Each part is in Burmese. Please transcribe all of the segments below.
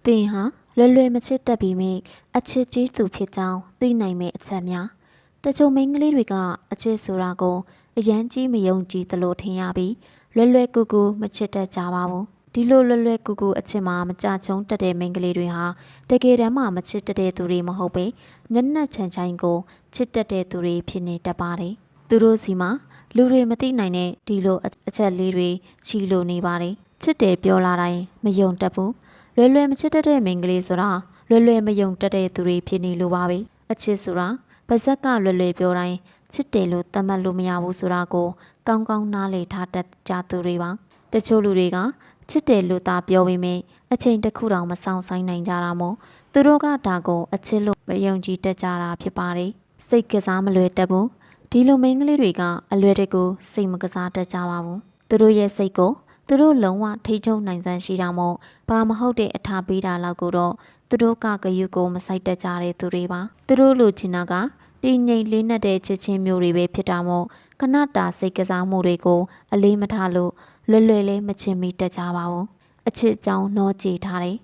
တင်ဟာလွယ်မချစ်တတ်ပြီးမိအချစ်ကြီးသူဖြစ်ကြောင်းသိနိုင်မဲ့အချက်များတချို့မိန်းကလေးတွေကအချစ်ဆိုတာကိုအရန်ကြီးမယုံကြည်သလိုထင်ရပြီးလွယ်ကူကူမချစ်တတ်ကြပါဘူးဒီလိုလွယ်ကူကူအချစ်မှာမကြချုံတတ်တဲ့မိန်းကလေးတွေဟာတကယ်တမ်းမှမချစ်တတ်တဲ့သူတွေမဟုတ်ပေနက်နက်ချန်ချိုင်းကိုချစ်တတ်တဲ့သူတွေဖြစ်နေတတ်ပါတယ်သူတို့စီမှာလူတွေမသိနိုင်တဲ့ဒီလိုအချက်လေးတွေချီလိုနေပါတယ်ချစ်တယ်ပြောလာတိုင်းမယုံတတ်ဘူးလွယ်မချစ်တတ်တဲ့မိန်းကလေးဆိုတာလွယ်မယုံတတ်တဲ့သူတွေဖြစ်နေလို့ပါပဲအချစ်ဆိုတာပါဇက်ကလွယ်ပြောတိုင်းချစ်တယ်လို့သတ်မှတ်လို့မရဘူးဆိုတာကိုကောင်းကောင်းနားလည်ထားတတ်ကြသူတွေပါတချို့လူတွေကချစ်တယ်လို့သာပြောပေမဲ့အချိန်တစ်ခုတောင်မဆောင်ဆိုင်နိုင်ကြတာမို့သူတို့ကဒါကိုအချစ်လို့မယုံကြည်တတ်ကြတာဖြစ်ပါတယ်စိတ်ကစားမလွယ်တတ်ဘူးဒီလိုမိန်းကလေးတွေကအလွယ်တကူစိတ်မကစားတတ်ကြပါဘူးသူတို့ရဲ့စိတ်ကိုသူတို့လုံးဝထိချုံနိုင်စမ်းရှိတာမို့ဘာမဟုတ်တဲ့အထာပေးတာလောက်ကိုတော့သူတို့ကဂယုကိုမဆိုင်တတ်ကြတဲ့သူတွေပါသူတို့လိုချင်တာကတည်ငြိမ်လေးနက်တဲ့ချစ်ချင်းမျိုးတွေပဲဖြစ်တာမို့ခဏတာစိတ်ကစားမှုတွေကိုအလေးမထားလို့လွယ်လေးမချင်မိတတ်ကြပါဘူးအချစ်ကြောင်နှောကြည်ထားတယ်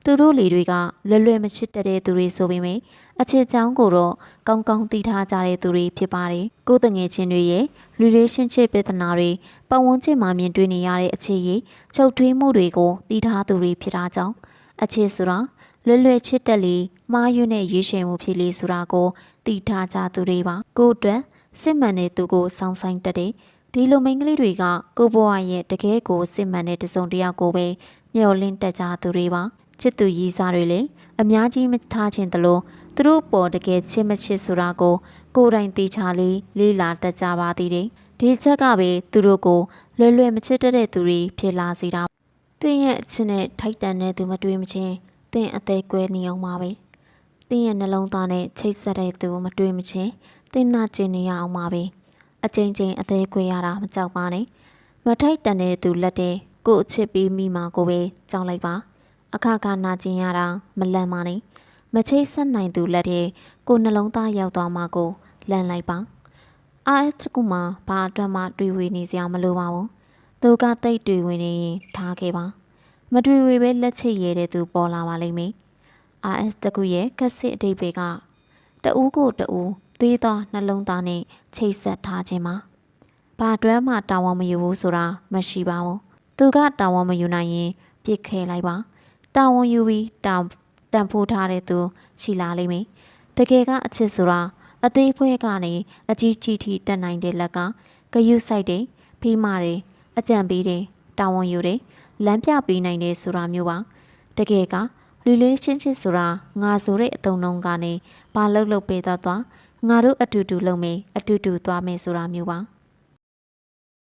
သူတို့လေတွေကလွယ်မချစ်တတ်တဲ့သူတွေဆိုပေမဲ့အချစ်ကြောင်ကိုတော့ကောင်းကောင်းသိထားကြတဲ့သူတွေဖြစ်ပါတယ်ကိုယ်တငယ်ချင်းတွေရဲ့ relationship ပြဿနာတွေပတ်ဝန်းကျင်မှာမြင်တွေ့နေရတဲ့အခြေအနေချုပ်ထွေးမှုတွေကိုသိထားသူတွေဖြစ်တာကြောင့်အချစ်ဆိုတာလွယ်ချစ်တက်လေမှားယွင်းတဲ့ရွေးချယ်မှုဖြစ်လေဆိုတာကိုသိထားကြသူတွေပါကိုအတွက်စစ်မှန်တဲ့သူကိုစောင့်ဆိုင်တတ်တဲ့ဒီလိုမိန်းကလေးတွေကကိုဘွားရဲ့တကယ်ကိုစစ်မှန်တဲ့တစုံတစ်ယောက်ကိုပဲမျှော်လင့်တတ်ကြသူတွေပါချစ်သူရည်စားတွေလည်းအများကြီးမထားခြင်းတလို့သူတို့ပေါ်တကယ်ချစ်မချစ်ဆိုတာကိုကိုယ်တိုင်သိချလေးလေးလာတတ်ကြပါသေးတယ်ဒီချက်ကပဲသူတို့ကိုလွယ်မချစ်တတ်တဲ့သူတွေဖြစ်လာစေတာတင်းရဲ့အချစ်နဲ့ထိုက်တန်တဲ့သူမတွေ့မချင်းတင်းအသေးကွဲနေအောင်ပါပဲတင်းရဲ့နှလုံးသားနဲ့ချိတ်ဆက်တဲ့သူမတွေ့မချင်းတင်းနာကျင်နေရအောင်ပါပဲအချိန်အသေးကွဲရတာမကြောက်ပါနဲ့မထိုက်တန်တဲ့သူလက်တဲ့ကိုအချစ်ပေးမိမှာကိုပဲကြောက်လိုက်ပါအခါခါနာကျင်ရတာမလန့်ပါနဲ့မချိတ်ဆက်နိုင်သူလက်တဲ့ကိုနှလုံးသားရောက်သွားမှာကိုလန့်လိုက်ပါRS ကမှဘာအတွက်မှတွေ့ဝေနေစရာမလိုပါဘူးသူကတိတ်တွေ့ဝင်နေရင်ထားခဲ့ပါမတွေ့ဝေပဲလက်ချိတ်ရတဲ့သူပေါ်လာပါလိမ့်မယ်RS တကူရဲ့ကစစ်အတိတ်တွေကတဦးကိုတဦးသွေးသားနှလုံးသားနဲ့ချိတ်ဆက်ထားခြင်းမှာဘာအတွက်မှတာဝန်မယူဘူးဆိုတာမရှိပါဘူးသူကတာဝန်မယူနိုင်ရင်ပြစ်ခဲလိုက်ပါတာဝန်ယူပြီးတန်ဖိုးထားတဲ့သူချီလာလိမ့်မယ်တကယ်ကအချစ်ဆိုတာအသေးဖွဲကနေအကြီးကြီးထိတက်နိုင်တဲ့လက်ကဂယုဆိုင်တဲ့ဖိမာတွေအကြံပေးတယ်တာဝန်ယူတယ်လမ်းပြပေးနိုင်တယ်ဆိုတာမျိုးပါတကယ်က relationship ဆိုတာငါဆိုတဲ့အတုံးလုံးကနေဘာလုပ်ပေးသွားငါတို့အတူတူလုပ်မယ်အတူတူသွားမယ်ဆိုတာမျိုးပါ